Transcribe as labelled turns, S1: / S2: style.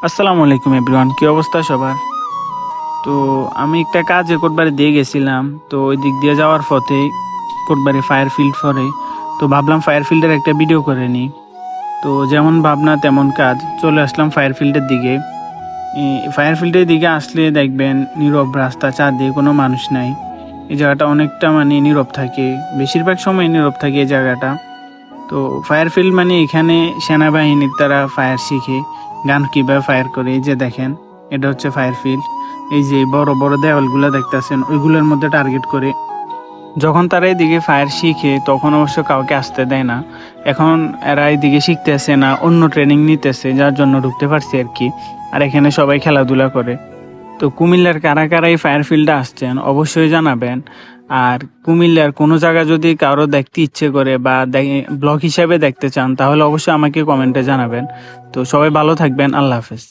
S1: আসসালামু আলাইকুম এভরিওয়ান, কি অবস্থা সবার? তো আমি একটা কাজে কোটবাড়ি দিয়ে গেছিলাম। তো ওই দিক দিয়ে যাওয়ার পথে কোটবাড়ি ফায়ার ফিল্ড পরে, তো ভাবলাম ফায়ার ফিল্ডের একটা ভিডিও করে নিই। তো যেমন ভাবনা তেমন কাজ, চলে আসলাম ফায়ার ফিল্ডের দিকে। ফায়ার ফিল্ডের দিকে আসলে দেখবেন নীরব রাস্তা, চারদিকে কোনো মানুষ নাই। এই জায়গাটা অনেকটা মানে নীরব থাকে, বেশিরভাগ সময় নীরব থাকে এই জায়গাটা। তো ফায়ার ফিল্ড মানে এখানে সেনাবাহিনীর তারা ফায়ার শিখে, গান কিভাবে ফায়ার করে। এই যে দেখেন, এটা হচ্ছে ফায়ার ফিল্ড। এই যে বড় বড় দেওয়ালগুলো দেখতেছেন, ওইগুলোর মধ্যে টার্গেট করে যখন তারা এদিকে ফায়ার শিখে তখন অবশ্য কাউকে আসতে দেয় না। এখন এরা এদিকে শিখতেছে না, অন্য ট্রেনিং নিতেছে, যার জন্য ঢুকতে পারছে আর কি। আর এখানে সবাই খেলাধুলা করে। তো কুমিল্লার কারা কারা এই ফায়ার ফিল্ডে আসছেন অবশ্যই জানাবেন। আর কুমিল্লার কোনো জায়গা যদি কারো দেখতে ইচ্ছে করে বা ব্লগ হিসাবে দেখতে চান তাহলে অবশ্যই আমাকে কমেন্টে জানাবেন। তো সবাই ভালো থাকবেন, আল্লাহ হাফেজ।